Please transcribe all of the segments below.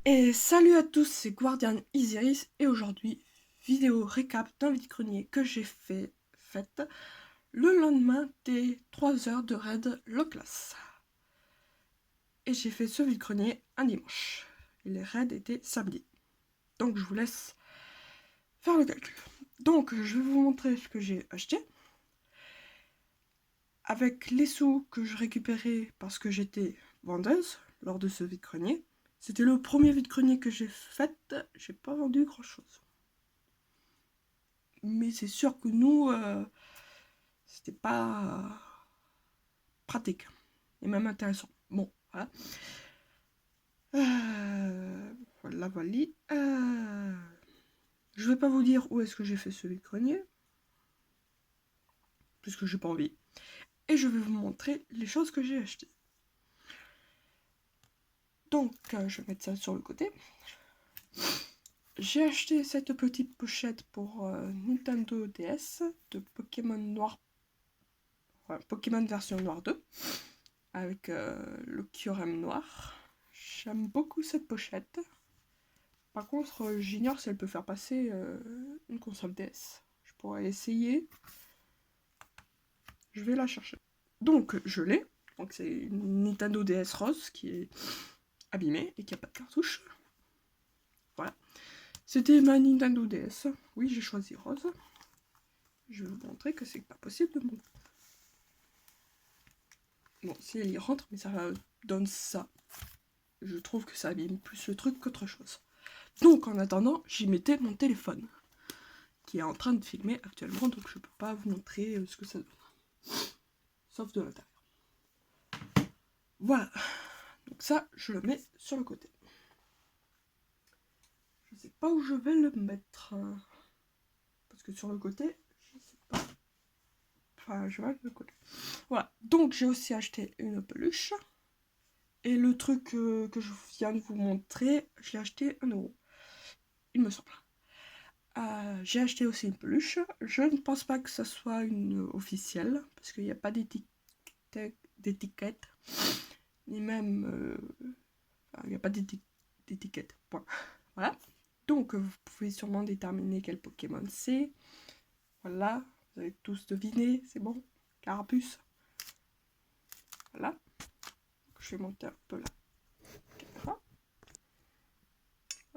Et salut à tous, c'est Guardian Isiris et aujourd'hui, vidéo récap d'un vide-grenier que j'ai faite le lendemain des 3 heures de raid low class. Et j'ai fait ce vide-grenier un dimanche. Et les raids étaient samedi. Donc je vous laisse faire le calcul. Donc je vais vous montrer ce que j'ai acheté. Avec les sous que je récupérais parce que j'étais vendeuse lors de ce vide-grenier. C'était le premier vide-grenier que j'ai fait, j'ai pas vendu grand chose. Mais c'est sûr que nous, c'était pas pratique et même intéressant. Bon, voilà. Voilà, voilà. Je vais pas vous dire où est-ce que j'ai fait ce vide-grenier, puisque j'ai pas envie. Et je vais vous montrer les choses que j'ai achetées. Donc, je vais mettre ça sur le côté. J'ai acheté cette petite pochette pour Nintendo DS de Pokémon Noir, Pokémon version Noir 2, avec le Kyurem noir. J'aime beaucoup cette pochette. Par contre, j'ignore si elle peut faire passer une console DS. Je pourrais essayer. Je vais la chercher. Donc, je l'ai. Donc, c'est une Nintendo DS rose qui est abîmée et qui n'a pas de cartouche. Voilà. C'était ma Nintendo DS. Oui, j'ai choisi rose. Je vais vous montrer que c'est pas possible de monter. Bon, si elle y rentre, mais ça donne ça. Je trouve que ça abîme plus le truc qu'autre chose. Donc, en attendant, j'y mettais mon téléphone, qui est en train de filmer actuellement, donc je peux pas vous montrer ce que ça donne. Sauf de l'intérieur. Voilà. Donc ça, je le mets sur le côté. Je sais pas où je vais le mettre. Parce que sur le côté, je sais pas. Enfin, je vais le côté. Voilà. Donc, j'ai aussi acheté une peluche. Et le truc que je viens de vous montrer, je l'ai acheté 1€. Il me semble. J'ai acheté aussi une peluche. Je ne pense pas que ce soit une officielle. Parce qu'il n'y a pas d'étiquette. Ni même... il n'y a pas d'étiquette. Point. Voilà. Donc, vous pouvez sûrement déterminer quel Pokémon c'est. Voilà. Vous avez tous deviné. C'est bon. Carapuce. Voilà. Je vais monter un peu la caméra.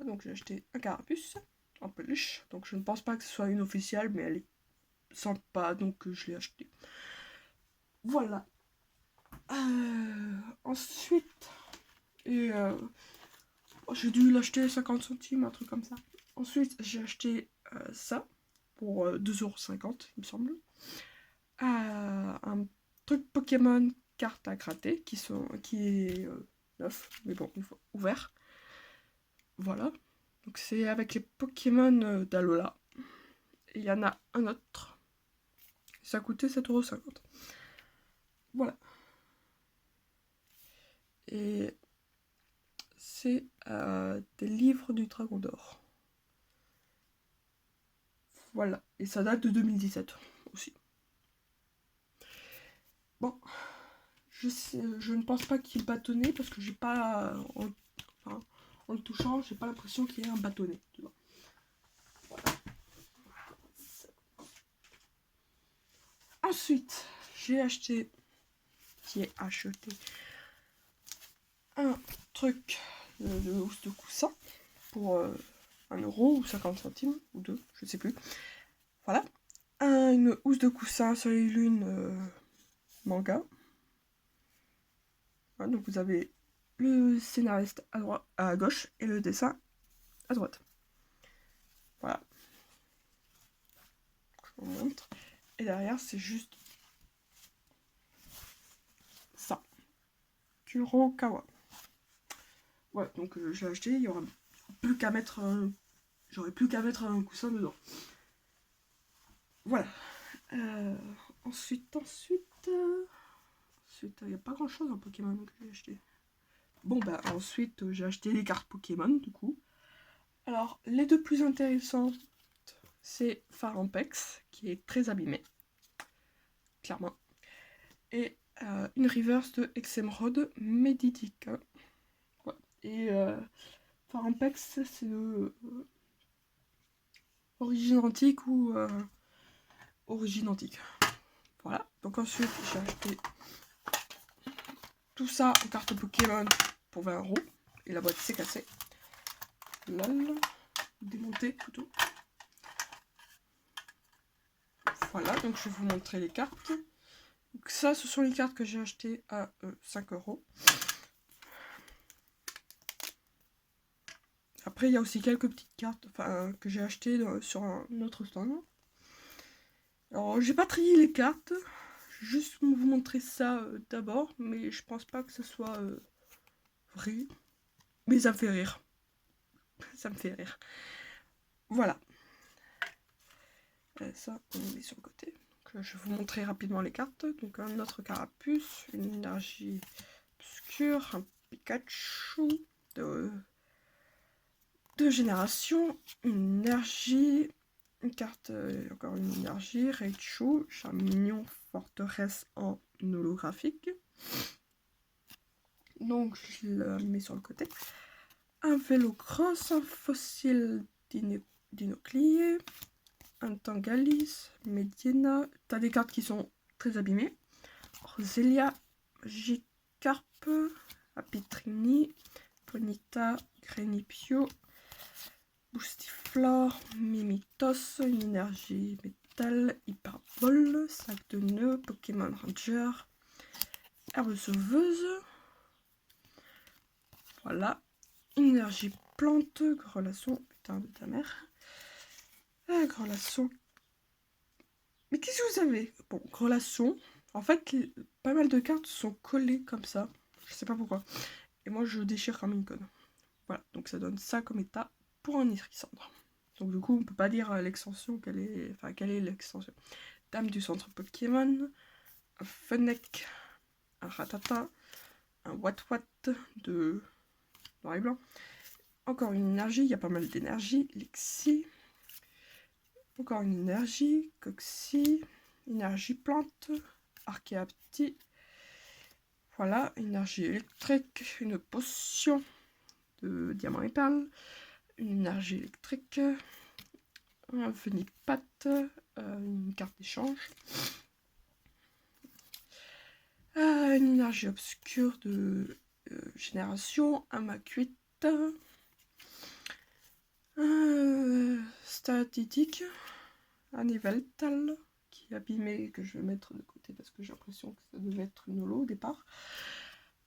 Donc, j'ai acheté un Carapuce en peluche. Donc, je ne pense pas que ce soit une officielle, mais elle est sympa. Donc, je l'ai acheté. Voilà. Ensuite, j'ai dû l'acheter 50 centimes, un truc comme ça. Ensuite, j'ai acheté ça pour 2,50€, il me semble. Un truc Pokémon carte à gratter qui est neuf, mais bon, une fois ouvert. Voilà. Donc c'est avec les Pokémon d'Alola. Et il y en a un autre. Ça coûtait 7,50€. Voilà. Et c'est des livres du Dragon d'Or. Voilà. Et ça date de 2017 aussi. Bon. Je ne pense pas qu'il bâtonnait parce que j'ai pas... en le touchant, j'ai pas l'impression qu'il y ait un bâtonnet. Tu vois. Voilà. Ensuite, j'ai acheté un truc de housse de coussin pour 1€ ou 50 centimes, ou 2, je sais plus. Voilà. Une housse de coussin Soleil Lune manga. Voilà, donc vous avez le scénariste à gauche et le dessin à droite. Voilà. Je vous montre. Et derrière, c'est juste ça. Kurokawa. Ouais, donc j'ai acheté, il y aura plus qu'à mettre j'aurais plus qu'à mettre un coussin dedans. Voilà. Ensuite, il n'y a pas grand chose en Pokémon que j'ai acheté. Bon, bah ensuite, j'ai acheté les cartes Pokémon, du coup. Alors, les deux plus intéressantes, c'est Farampex, qui est très abîmé, clairement. Et une reverse de Exemeraude Meditica. Ouais. Et Farampex, c'est origine antique ou origine antique. Voilà, donc ensuite j'ai acheté tout ça en carte Pokémon pour 20 €. Et la boîte s'est cassée. Lol. Démontée plutôt. Voilà, donc je vais vous montrer les cartes. Donc ça, ce sont les cartes que j'ai achetées à 5 €. Après, il y a aussi quelques petites cartes que j'ai achetées sur un autre stand. Alors, j'ai pas trié les cartes. Juste vous montrer ça d'abord, mais je pense pas que ce soit vrai. Mais ça me fait rire. Ça me fait rire. Voilà. Ça, on le met sur le côté. Donc, je vais vous montrer rapidement les cartes. Donc, un autre carapuce, une énergie obscure, un Pikachu de génération, une énergie, une carte, encore une énergie, Raichu, Charmignon, forteresse en holographique. Donc, je le mets sur le côté. Un vélo cross, un fossile d'inoclier, un Tangalis, Mediena. T'as des cartes qui sont très abîmées. Roselia, Gicarpe, Apitrini, Ponyta, Grenipio, Boostiflore, Mimitos, une énergie métal, Hyperbole, sac de nœuds, Pokémon Ranger, herbe sauveuse. Voilà. Énergie plante, Grelhaçon, putain de ta mère. Grelhaçon. Mais qu'est-ce que vous avez? Bon, Grelhaçon. En fait, pas mal de cartes sont collées comme ça. Je sais pas pourquoi. Et moi, je déchire comme une conne. Voilà, donc ça donne ça comme état pour un Irixandre. Donc du coup, on peut pas dire l'extension quelle est... Enfin, quelle est l'extension. Dame du centre Pokémon, un Fennec, un Ratata, un Watwat de noir et blanc. Encore une énergie, il y a pas mal d'énergie. Lexi. Encore une énergie. Coxy. Énergie plante. Archaeapti. Voilà, énergie électrique. Une potion de diamant et perle. Une énergie électrique. Un Venipat. Une carte d'échange. Une énergie obscure de génération. Un Makuit. Statique, un Yveltal qui est abîmé, que je vais mettre de côté parce que j'ai l'impression que ça devait être une holo au départ,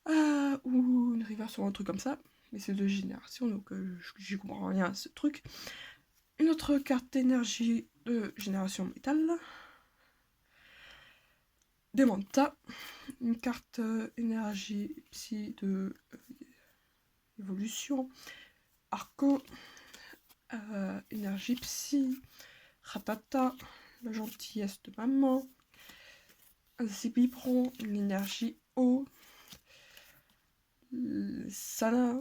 ou une reverse ou un truc comme ça, mais c'est de génération donc j'y comprends rien à ce truc. Une autre carte d'énergie de génération métal, Demanta, une carte énergie psy de évolution, Arco, énergie psy, Ratata, la gentillesse de maman, un Zibibron, une énergie eau, Sana,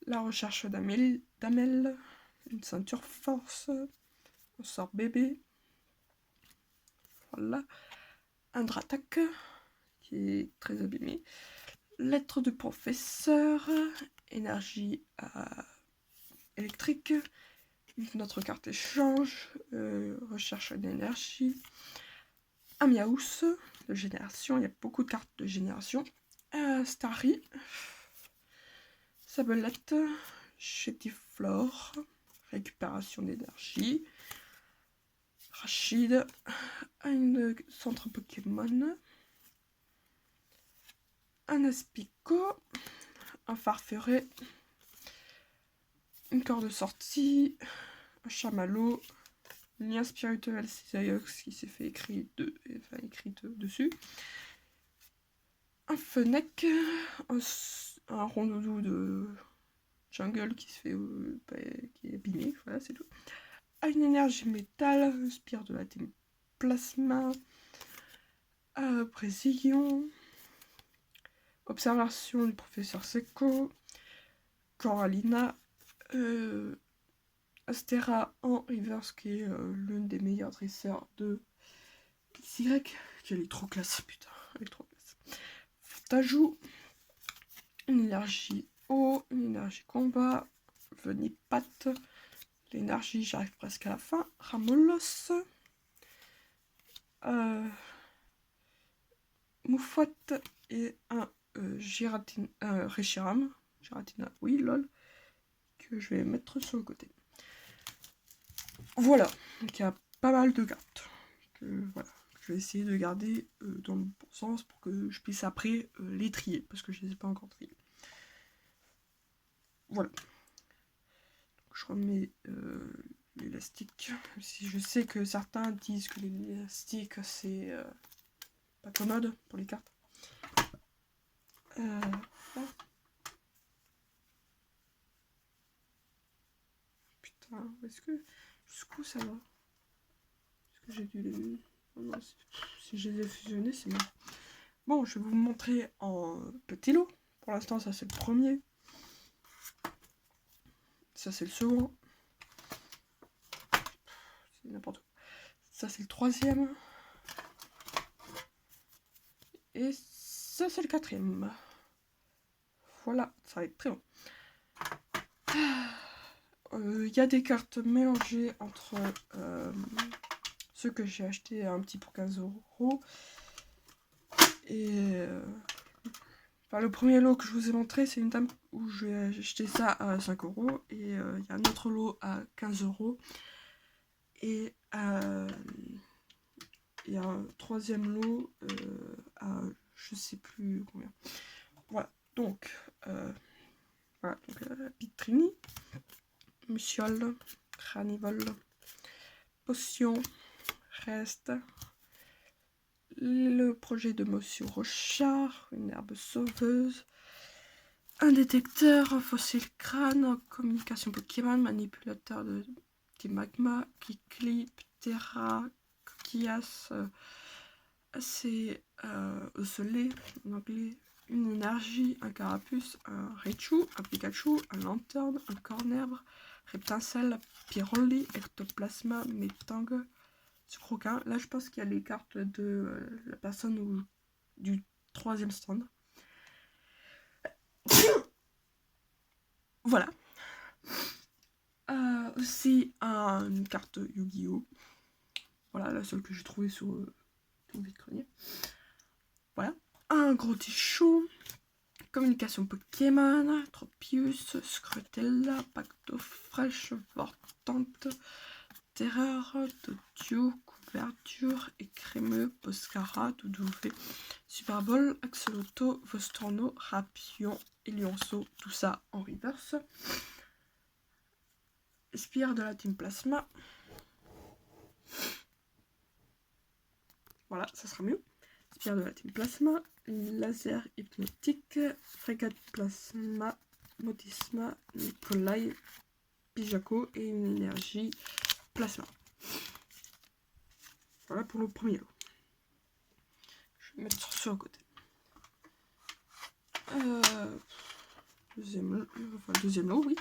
la recherche d'Amel, une ceinture force, un sort bébé, voilà, un Dratak qui est très abîmé, lettre du professeur, énergie électrique, notre carte échange, recherche d'énergie, un Miaous de génération, il y a beaucoup de cartes de génération, Starry, Sabelette, Chétiflore, récupération d'énergie, Rachid, un centre Pokémon, un Aspico, un Farferet, une corde de sortie, un Chamallow, lien spirituel Cisaiox qui s'est fait écrire dessus, un Fennec, un Rondoudou de jungle qui se fait qui est abîmé, voilà c'est tout. Une énergie métal, un spire de la team plasma, précision, observation du professeur Seco, Coralina, Astera en reverse qui est l'une des meilleures dresseurs de XY. Elle est trop classe, putain, elle est trop classe. Tajou, une énergie eau, une énergie combat, Venipat, l'énergie, j'arrive presque à la fin, Ramolos, Moufouette et un Reshiram, Giratina, oui, lol, que je vais mettre sur le côté. Voilà, donc il y a pas mal de cartes que voilà, je vais essayer de garder dans le bon sens pour que je puisse après les trier, parce que je ne les ai pas encore triés. Voilà. Donc, je remets l'élastique, si je sais que certains disent que l'élastique c'est pas commode pour les cartes. Putain, est-ce que jusqu'où ça va? Est-ce que j'ai dû les... Oh non, si je les ai fusionnés, c'est bon. Bon, je vais vous montrer en petit lot. Pour l'instant, ça c'est le premier. Ça c'est le second. C'est n'importe quoi. Ça c'est le troisième. Et ça c'est le quatrième. Voilà, ça va être très long. Il y a des cartes mélangées entre ceux que j'ai acheté un petit pour 15 €. Et enfin, le premier lot que je vous ai montré, c'est une dame où j'ai acheté ça à 5 €. Et il y a un autre lot à 15 €. Et il y a un troisième lot à je sais plus combien. Voilà, donc Pitrini, Musiole, Cranivol, Potion, Reste, le projet de Monsieur Rochard, une herbe sauveuse, un détecteur, un fossile crâne, communication Pokémon, manipulateur de petit magma, Kikli, Ptera, Coquillas, c'est Osselé en anglais, une énergie, un carapuce, un Raichu, un Pikachu, un lanterne, un cornerbre, Reptincelle, Pyroli, Ectoplasma, Metang, Sucroquin. Là, je pense qu'il y a les cartes de la personne du troisième stand. Voilà. Aussi une carte Yu-Gi-Oh! Voilà, la seule que j'ai trouvée sur le vide-grenier. Voilà. Un gros tichon. Communication Pokémon, Tropius, Scrutella, Pacto Fraîche, Vortante, Terreur, Dodio, Couverture, Écrémeux, Poscara, Doudouvé, Super Bowl, Axolotl, Vostorno, Rapion et Lionceau, tout ça en reverse. Spire de la Team Plasma. Voilà, ça sera mieux. Spire de la Team Plasma, Laser Hypnotique, Frégate Plasma, Motisma, Nikolai, Pijako et une énergie Plasma. Voilà pour le premier lot. Je vais mettre sur le côté. Deuxième lot, oui.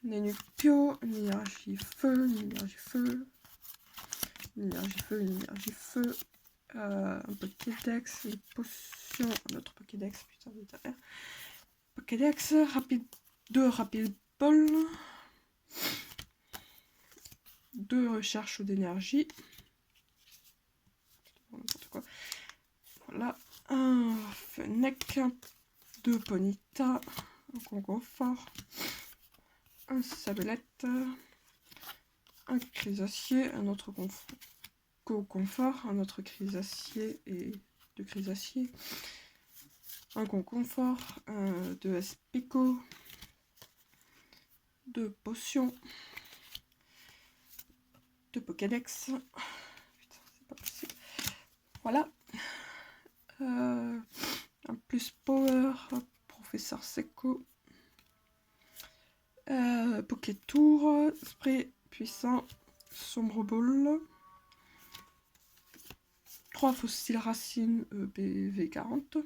Nenupio, une énergie feu, une énergie feu, une énergie feu, une énergie feu, un Pokédex, une potion, un autre Pokédex, putain de derrière. Pokédex, rapide, 2 rapide ball, 2 recherches d'énergie. N'importe quoi. Voilà, un Fennec, 2 Ponyta, un Concoffort, un Sablette, un Chrysacier, un autre Confort, un autre Chrysacier et 2 Chrysaciers, un Concoffort, 2 Espico, 2 Potions, 2 Pokédex. Putain, c'est pas possible. Voilà. Un plus Power, Professeur Seco, Pokétour, Spray puissant, Sombre Ball, 3 fossiles racines PV 40,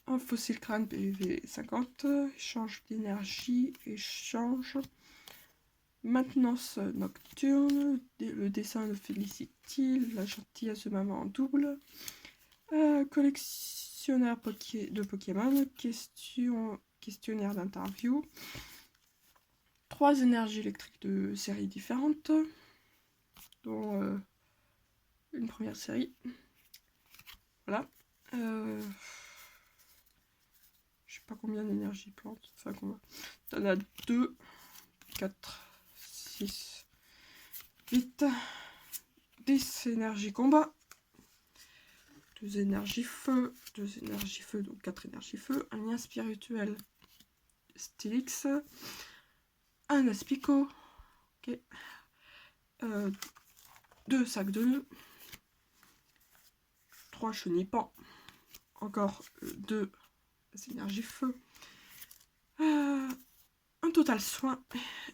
un fossile crâne PV 50, échange d'énergie, échange, maintenance nocturne, le dessin de Felicity, la gentillesse de maman en double, collection questionnaire de Pokémon, questionnaire d'interview, 3 énergies électriques de séries différentes, dont une première série. Voilà. Je sais pas combien d'énergie plante. Enfin, combien. T'en as 2, 4, 6, 8, 10 énergies combat, 2 énergies feu, donc 4 énergies feu, un lien spirituel Stylix, un Aspico, ok, 2 sacs de nœuds, 3 chenipans, encore 2 énergies feu, un total soin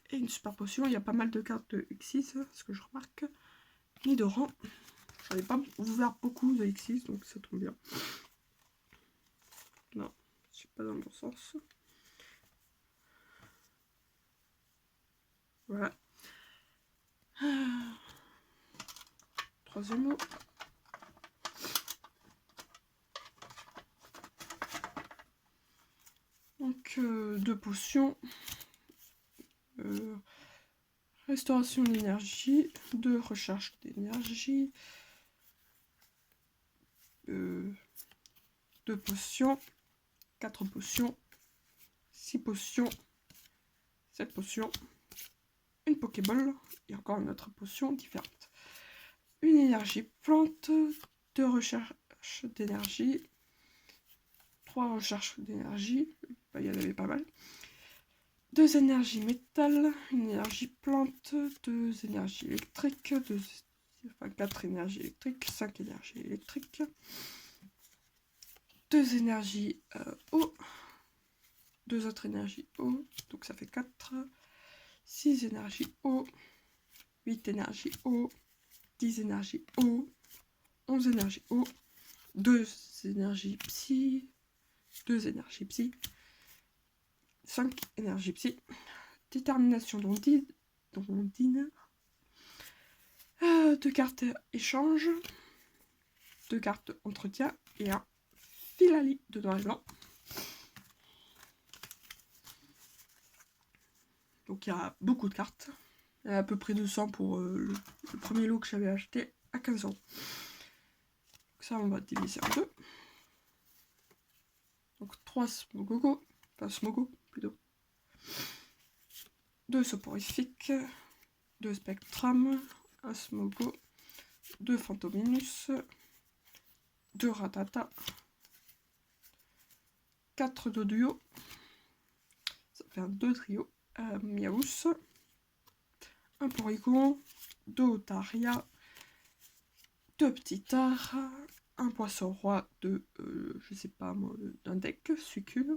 et une super potion. Il y a pas mal de cartes de X6, ce que je remarque, ni de rang. J'en ai pas ouvert beaucoup de X6, donc ça tombe bien. Non, je suis pas dans le bon sens. Voilà. Troisième mot. Donc 2 potions. Restauration d'énergie, 2 recherche d'énergie, 2 potions, 4 potions, 6 potions, 7 potions, une Pokéball et encore une autre potion différente. Une énergie plante, 2 recherches d'énergie, 3 recherches d'énergie, bah, il y en avait pas mal. 2 énergies métal, une énergie plante, 2 énergies électriques, 4 énergies électriques, 5 énergies électriques, 2 énergies eau, 2 autres énergies eau, donc ça fait 4, 6 énergies eau, 8 énergies eau, 10 énergies eau, 11 énergies eau, 2 énergies psy, 2 énergies psy, 5 énergies psy, détermination d'Ondine, 2 cartes échange, 2 cartes entretien et un Filali de noir et blanc. Donc il y a beaucoup de cartes. Il y a à peu près 200 pour le premier lot que j'avais acheté à 15 €. Donc ça, on va diviser en 2. Donc 3 Smogogo, enfin Smogo plutôt. 2 soporifiques, 2 Spectrum, 1 Smogo, 2 Phantominus, 2 Ratata, 4 Doduo, ça fait un 2 trio, Miaous, 1 Porygon, 2 Otaria, 2 Petitard, un Poisson Roi de, je sais pas moi, d'un deck, Succube,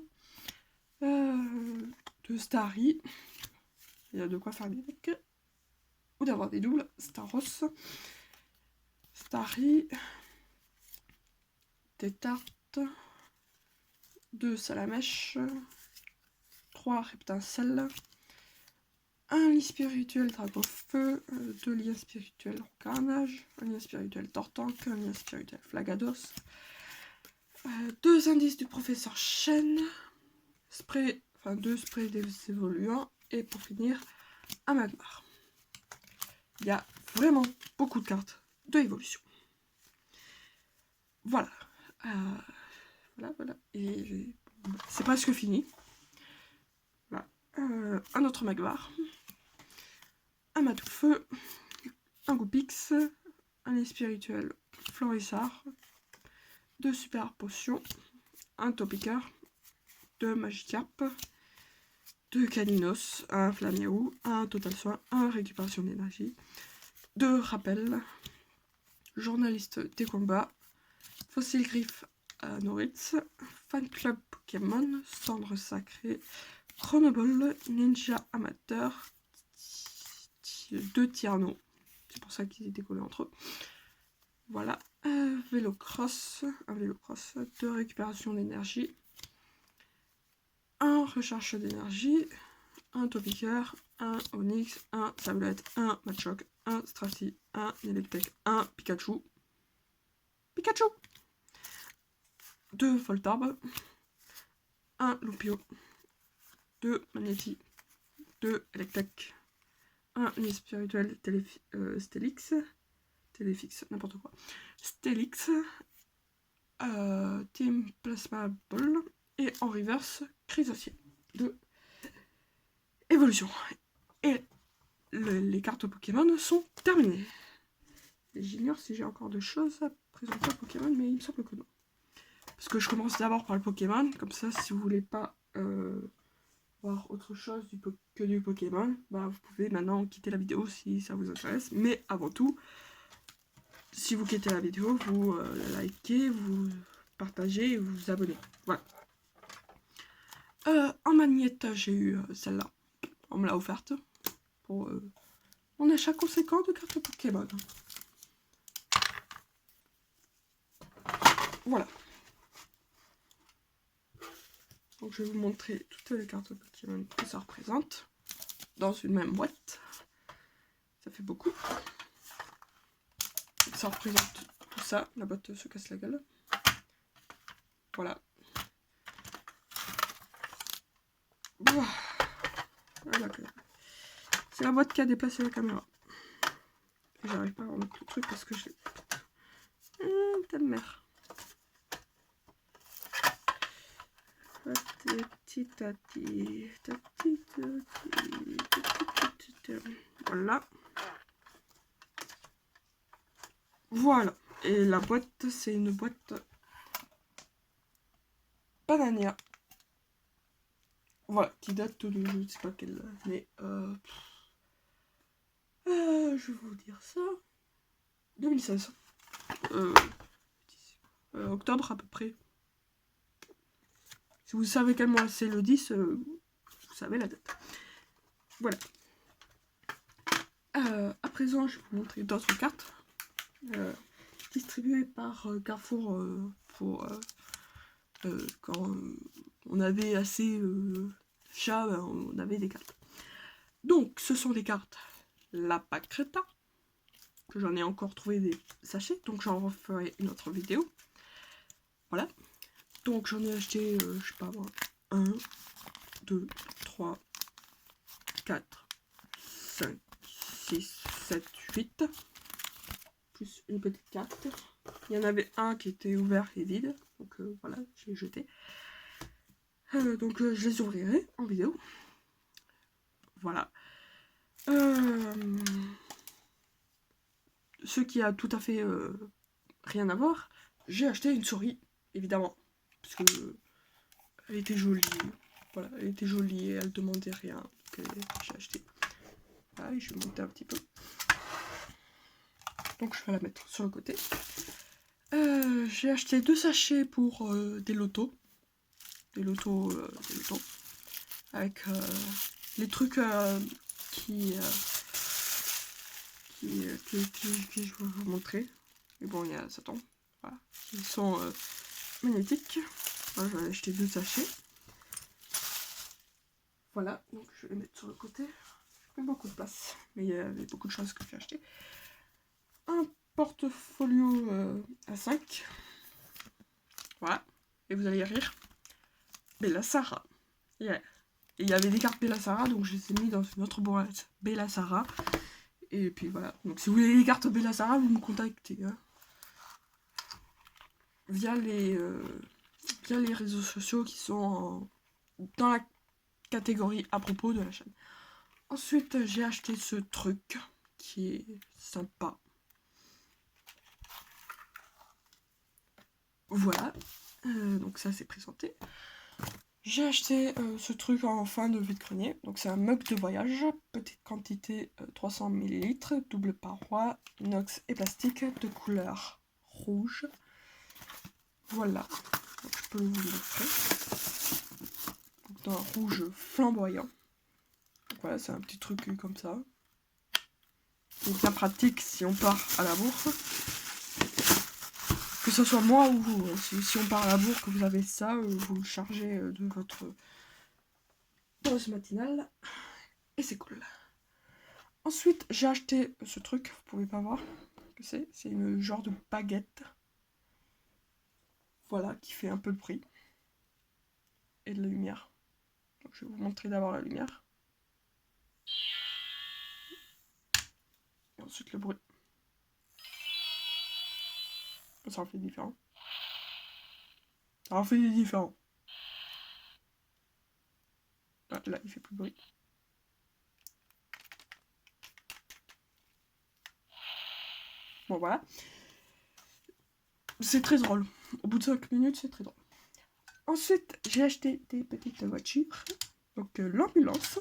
2 Starry, il y a de quoi faire des decks, ou d'avoir des doubles, Staros, Starry, des tartes, 2 Salamèche, 3 Reptincelle, un lit spirituel Dragofeu, 2 liens spirituels Carnage, un lien spirituel Tortank, un lien spirituel Flagados, 2 indices du professeur Chen, spray, enfin 2 sprays des évoluants, et pour finir, un Magmar. Il y a vraiment beaucoup de cartes de évolution. Voilà. Voilà. Et c'est presque fini. Voilà. Un autre Magmar. Un Matoufeu. Un Goupix. Un lait spirituel Florissard. 2 super potions. Un Topiqueur. 2 Magikarp. 2 Caninos. Un Flamiaou. Un Total Soin. Un Récupération d'énergie. 2 rappels. Journaliste des combats. Fossile Griffe à Noritz, Fan Club Pokémon, Cendre Sacrée, Chronoball, Ninja Amateur, 2 Tierno, c'est pour ça qu'ils étaient collés entre eux. Voilà, Vélocross, un Vélocross, 2 récupération d'énergie, 1 recherche d'énergie, 1 Topiqueur, 1 Onix, 1 Sablette, 1 Machoc, 1 Straty, 1 Electek, 1 Pikachu. 2 Voltorb, 1 Lupio, 2 Magnéti, 2 Electek, 1 Nid Spirituel Stélix, Téléfix, n'importe quoi, Stélix, Team Plasma Ball, et en reverse, Chrysacier de évolution. Et les cartes Pokémon sont terminées. J'ignore si j'ai encore des choses à présenter à Pokémon, mais il me semble que non. Parce que je commence d'abord par le Pokémon, comme ça si vous voulez pas voir autre chose que du Pokémon, bah, vous pouvez maintenant quitter la vidéo si ça vous intéresse. Mais avant tout, si vous quittez la vidéo, vous la likez, vous partagez et vous vous abonnez. Voilà. En magnette, j'ai eu celle-là. On me l'a offerte pour mon achat conséquent de cartes Pokémon. Voilà. Donc je vais vous montrer toutes les cartes Pokémon que ça représente dans une même boîte. Ça fait beaucoup. Ça représente tout ça. La boîte se casse la gueule. Voilà. Voilà. C'est la boîte qui a déplacé la caméra. J'arrive pas à remettre le truc parce que j'ai... ta mère. Voilà. Voilà. Et la boîte, c'est une boîte Banania. Voilà, qui date de je ne sais pas quelle, mais je vais vous dire ça. 2016. Octobre à peu près. Si vous savez quel mois c'est le 10, vous savez la date. Voilà. À présent, je vais vous montrer d'autres cartes distribuées par Carrefour pour quand on avait assez chats, on avait des cartes. Donc, ce sont des cartes La Pacreta, que j'en ai encore trouvé des sachets, donc j'en referai une autre vidéo. Voilà. Donc, j'en ai acheté, je sais pas moi, 1, 2, 3, 4, 5, 6, 7, 8, plus une petite carte. Il y en avait un qui était ouvert et vide, donc voilà, je l'ai jeté. Donc je les ouvrirai en vidéo. Voilà. Ce qui a tout à fait rien à voir, j'ai acheté une souris, évidemment, parce que elle était jolie. Voilà, elle était jolie et elle demandait rien. Donc j'ai acheté. Voilà, et je vais monter un petit peu. Donc je vais la mettre sur le côté. J'ai acheté 2 sachets pour des lotos. Des lotos. Avec les trucs qui je vais vous montrer. Mais bon, il y a ça tombe. Voilà. Ils sont magnétiques. Voilà, j'en ai acheté 2 sachets. Voilà, donc je vais les mettre sur le côté. J'ai pas beaucoup de place, mais il y avait beaucoup de choses que j'ai acheté. Un portfolio à 5. Voilà, et vous allez rire. Bellasara. Yeah. Et il y avait des cartes Bellasara, donc je les ai mis dans une autre boîte Bellasara. Et puis voilà. Donc si vous voulez les cartes Bellasara, vous me contactez. Hein. Via les réseaux sociaux qui sont dans la catégorie à propos de la chaîne. Ensuite, j'ai acheté ce truc qui est sympa. Voilà. Donc ça, c'est présenté. J'ai acheté ce truc en fin de vide-grenier. Donc c'est un mug de voyage, petite quantité 300 ml, double paroi, inox et plastique de couleur rouge. Voilà, donc, je peux vous le montrer. D'un rouge flamboyant. Donc, voilà, c'est un petit truc comme ça. C'est bien pratique si on part à la bourse. Que ce soit moi ou vous. Si on part à la bourre, que vous avez ça, vous le chargez de votre dose matinale. Et c'est cool. Ensuite, j'ai acheté ce truc. Vous pouvez pas voir ce que c'est. C'est une genre de baguette. Voilà, qui fait un peu de bruit. Et de la lumière. Donc, je vais vous montrer d'abord la lumière. Et ensuite le bruit. Ça en fait différent. Ça en fait des différents. Ah, là, il fait plus de bruit. Bon, voilà. C'est très drôle. Au bout de 5 minutes, c'est très drôle. Ensuite, j'ai acheté des petites voitures. Donc, l'ambulance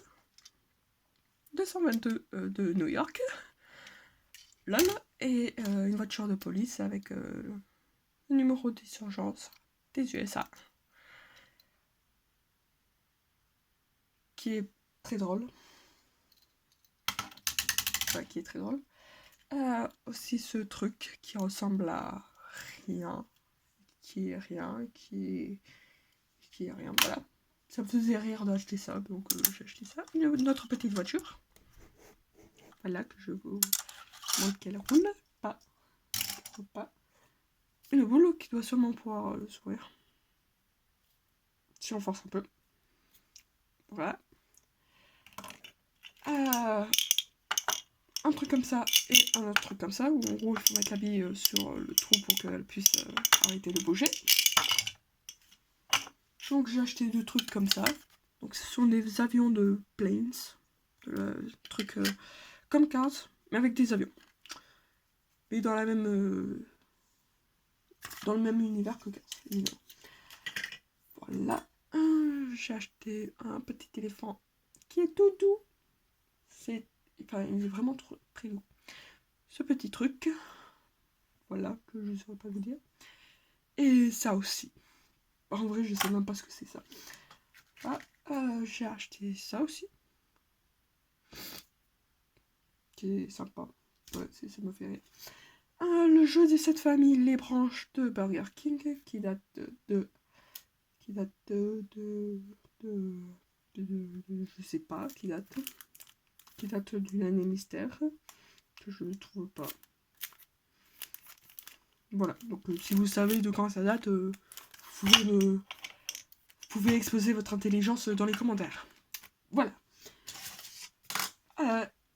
222 de New York. LOL. Et une voiture de police avec le numéro des urgences des USA. Qui est très drôle. Enfin, qui est très drôle. Aussi ce truc qui ressemble à rien. Qui est rien. Qui est rien. Voilà. Ça me faisait rire d'acheter ça. Donc j'ai acheté ça. Une autre petite voiture. Voilà, que je vous montre qu'elle roule. Pas. Et le boulot qui doit sûrement pouvoir s'ouvrir. Si on force un peu. Voilà. Un truc comme ça et un autre truc comme ça, où en gros il faut mettre la bille sur le trou pour qu'elle puisse arrêter de bouger. Donc j'ai acheté 2 trucs comme ça. Donc ce sont des avions de planes, trucs comme Cars, mais avec des avions. Et dans la même dans le même univers que Cars, évidemment. Voilà. J'ai acheté un petit éléphant qui est tout doux. Enfin, il est vraiment très doux. Ce petit truc, voilà, que je ne saurais pas vous dire. Et ça aussi. En vrai, je sais même pas ce que c'est ça. J'ai acheté ça aussi. Qui est sympa. Ouais, ça me fait rire. Le jeu des 7 familles, les branches de Burger King, qui date de je sais pas, qui date d'une année mystère, que je ne trouve pas. Voilà, donc si vous savez de quand ça date, vous pouvez exposer votre intelligence dans les commentaires. Voilà.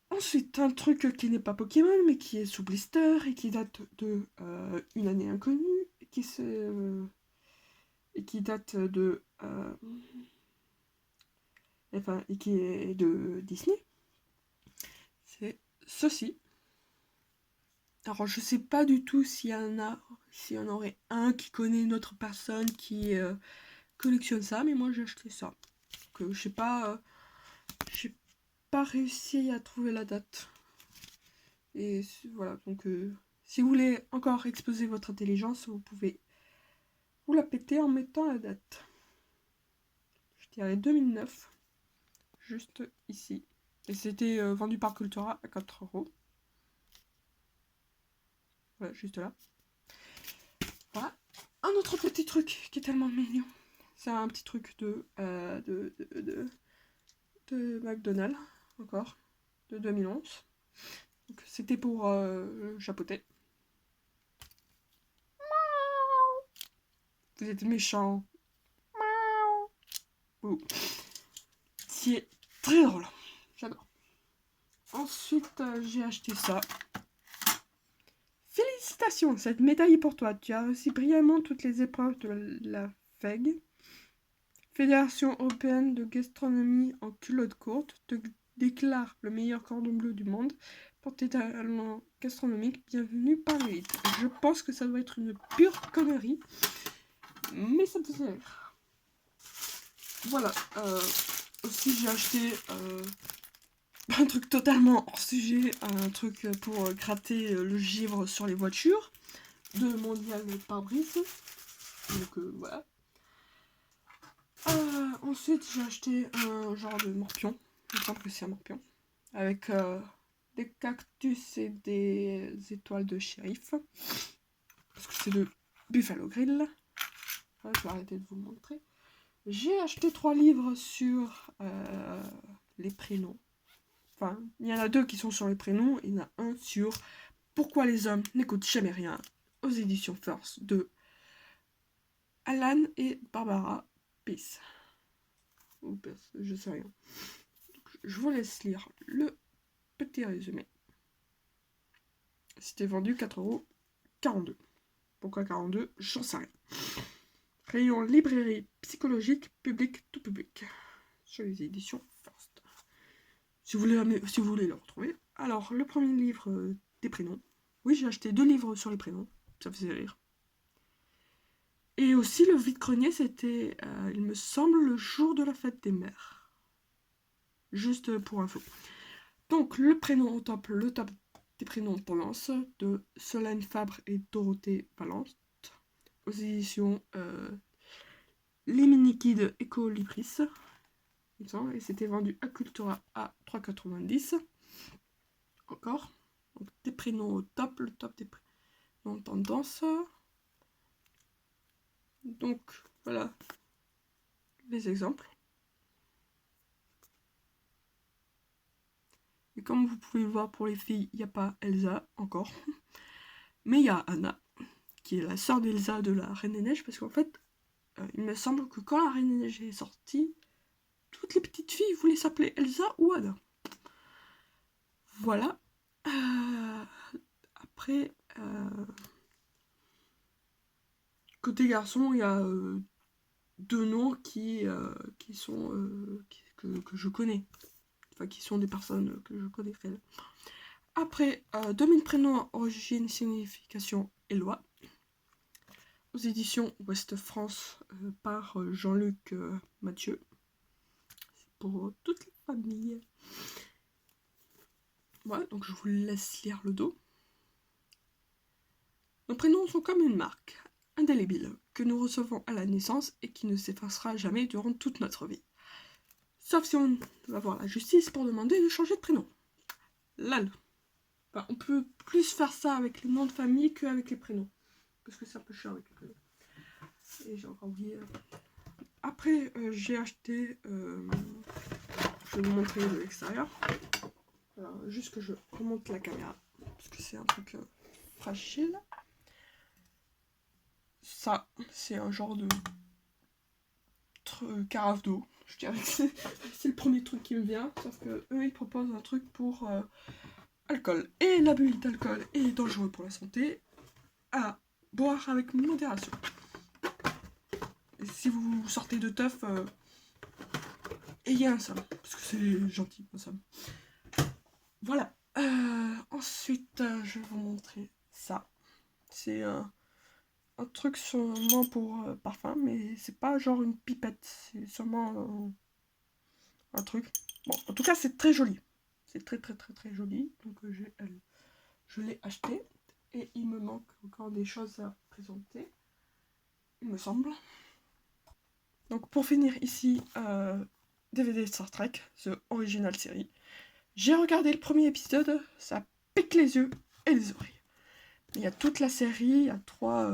Ensuite, un truc qui n'est pas Pokémon, mais qui est sous blister et qui date de une année inconnue, et qui date de... et qui est de Disney. C'est ceci. Alors, je sais pas du tout s'il y en aurait un qui connaît une autre personne qui collectionne ça, mais moi j'ai acheté ça. Donc, je sais pas... j'ai pas réussi à trouver la date. Et voilà, donc si vous voulez encore exposer votre intelligence, vous pouvez vous la péter en mettant la date. Je dirais 2009, juste ici. Et c'était vendu par Cultura à 4€. Voilà, juste là. Voilà. Un autre petit truc qui est tellement mignon. C'est un petit truc de McDonald's, encore, de 2011. Donc c'était pour chapeauter. Vous êtes méchant. C'est très drôle. J'adore. Ensuite, j'ai acheté ça. Félicitations, cette médaille est pour toi. Tu as réussi brillamment toutes les épreuves de la FEG, Fédération Européenne de Gastronomie en culotte courte, te déclare le meilleur cordon bleu du monde pour tes talents gastronomiques. Bienvenue par l'élite. Je pense que ça doit être une pure connerie, mais ça me faisait rire. Voilà. Aussi, j'ai acheté un truc totalement hors sujet, un truc pour gratter le givre sur les voitures de Mondial Pare-Brise. Donc voilà. Ensuite, j'ai acheté un genre de morpion. Il me semble que c'est un morpion. Avec des cactus et des étoiles de shérif. Parce que c'est de Buffalo Grill. Voilà, je vais arrêter de vous le montrer. J'ai acheté 3 livres sur les prénoms. Enfin, il y en a 2 qui sont sur les prénoms. Il y en a un sur Pourquoi les hommes n'écoutent jamais rien, aux éditions First de Alan et Barbara Peace. Ou Peace, je sais rien. Donc, je vous laisse lire le petit résumé. C'était vendu 4,42 €. Pourquoi 42? J'en sais rien. Rayon librairie psychologique, public, tout public. Sur les éditions First. Si vous voulez le retrouver. Alors, le premier livre des prénoms. Oui, j'ai acheté 2 livres sur les prénoms. Ça faisait rire. Et aussi, le vide-grenier, c'était, il me semble, le jour de la fête des mères. Juste pour info. Donc, le prénom au top, le top des prénoms tendance de Solène Fabre et Dorothée Valente. Aux éditions Les Mini-Kids Eco-Libris. Et c'était vendu à Cultura à 3,90 €. Encore. Donc, des prénoms au top, le top des prénoms tendance. Donc, voilà les exemples. Et comme vous pouvez le voir pour les filles, il n'y a pas Elsa encore. Mais il y a Anna, qui est la sœur d'Elsa de la Reine des Neiges. Parce qu'en fait, il me semble que quand la Reine des Neiges est sortie, toutes les petites filles voulaient s'appeler Elsa ou Anna. Voilà. Après, côté garçon, il y a 2 noms que je connais. Enfin, qui sont des personnes que je connais réellement. Après, 2000 prénoms, origine, signification et loi. Aux éditions Ouest France par Jean-Luc Mathieu. C'est pour toute la famille. Voilà, donc je vous laisse lire le dos. Nos prénoms sont comme une marque indélébile que nous recevons à la naissance et qui ne s'effacera jamais durant toute notre vie. Sauf si on va voir la justice pour demander de changer de prénom. Lol. Enfin, on peut plus faire ça avec les noms de famille qu'avec les prénoms. Parce que c'est un peu cher avec les prénoms. Et j'ai encore oublié. Après, j'ai acheté... je vais vous montrer de l'extérieur. Alors, juste que je remonte la caméra. Parce que c'est un truc fragile. Ça, c'est un genre de carafe d'eau. Je dirais que c'est le premier truc qui me vient. Sauf que eux, ils proposent un truc pour alcool. Et l'abus d'alcool est dangereux pour la santé. À boire avec modération. Et si vous sortez de teuf, ayez un Sam. Parce que c'est gentil, un Sam. Voilà. Ensuite, je vais vous montrer ça. C'est un truc sûrement pour parfum, mais c'est pas genre une pipette. C'est sûrement un truc. Bon, en tout cas, c'est très joli. C'est très très très très joli. Donc, je l'ai acheté. Et il me manque encore des choses à présenter. Il me semble. Donc, pour finir ici, DVD de Star Trek, The Original Series. J'ai regardé le premier épisode, ça pique les yeux et les oreilles. Il y a toute la série, il y a 3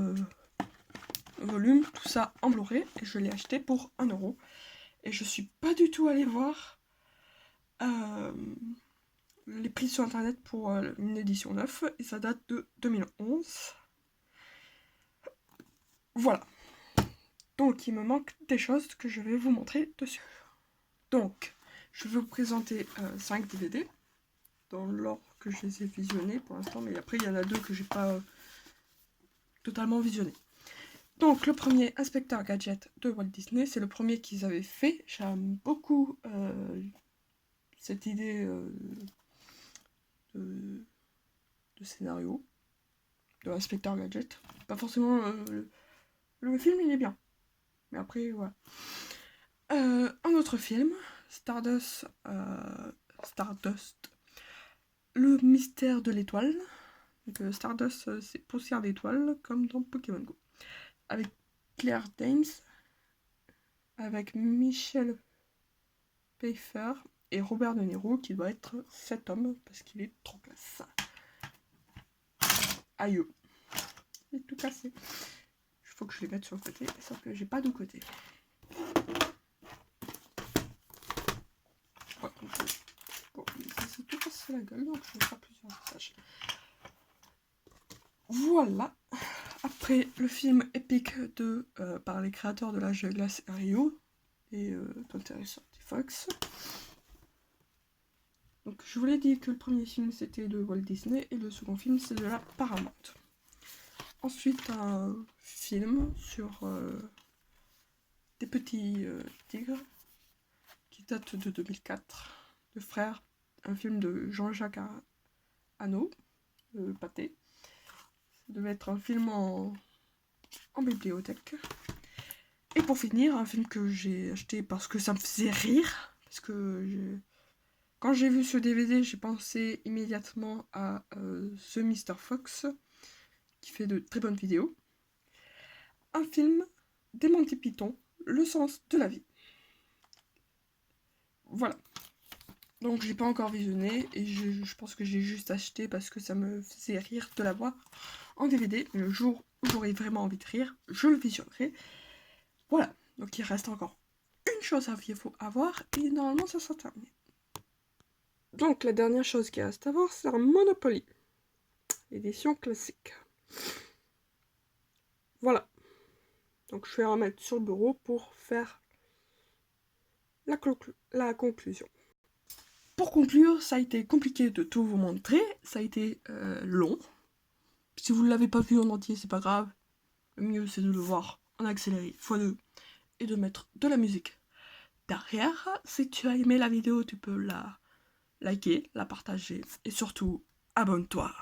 volumes, tout ça en Blu-ray, et je l'ai acheté pour 1 €. Et je suis pas du tout allée voir les prix sur internet pour une édition 9, et ça date de 2011. Voilà. Donc il me manque des choses que je vais vous montrer dessus. Donc, je vais vous présenter 5 DVD. Dans l'ordre que je les ai visionnés pour l'instant, mais après il y en a 2 que j'ai pas totalement visionné. Donc le premier, Inspecteur Gadget de Walt Disney, c'est le premier qu'ils avaient fait. J'aime beaucoup cette idée de scénario de Inspecteur Gadget. Pas forcément le film, il est bien, mais après voilà. Un autre film, Stardust, le mystère de l'étoile. Donc, Stardust, c'est poussière d'étoiles, comme dans Pokémon Go. Avec Claire Danes, avec Michel Pfeiffer et Robert De Niro, qui doit être cet homme, parce qu'il est trop classe. Aïe. Il est tout cassé. Il faut que je les mette sur le côté, sauf que j'ai pas de côté. Ouais, bon, ça s'est tout cassé la gueule, donc je vais faire plusieurs passages. Voilà. Après, le film épique par les créateurs de l'âge de glace à Rio et 20th Century Fox. Donc, je vous l'ai dit que le premier film c'était de Walt Disney et le second film c'est de la Paramount. Ensuite, un film sur des petits tigres qui date de 2004, Le Frère, un film de Jean-Jacques Hano, Pâté. Ça devait être un film en bibliothèque. Et pour finir, un film que j'ai acheté parce que ça me faisait rire, parce que quand j'ai vu ce DVD, j'ai pensé immédiatement à The Mr. Fox, qui fait de très bonnes vidéos. Un film des Monty Python, Le sens de la vie. Voilà. Donc je l'ai pas encore visionné et je pense que j'ai juste acheté parce que ça me faisait rire de l'avoir en DVD. Mais le jour où j'aurai vraiment envie de rire, je le visionnerai. Voilà. Donc il reste encore une chose à voir et normalement ça sera terminé. Donc la dernière chose qui reste à voir, c'est un Monopoly. Édition classique. Voilà. Donc je vais en mettre sur le bureau pour faire la conclusion. Pour conclure, ça a été compliqué de tout vous montrer, ça a été long. Si vous ne l'avez pas vu en entier, c'est pas grave. Le mieux c'est de le voir en accéléré x2 et de mettre de la musique derrière. Si tu as aimé la vidéo, tu peux la liker, la partager et surtout abonne-toi.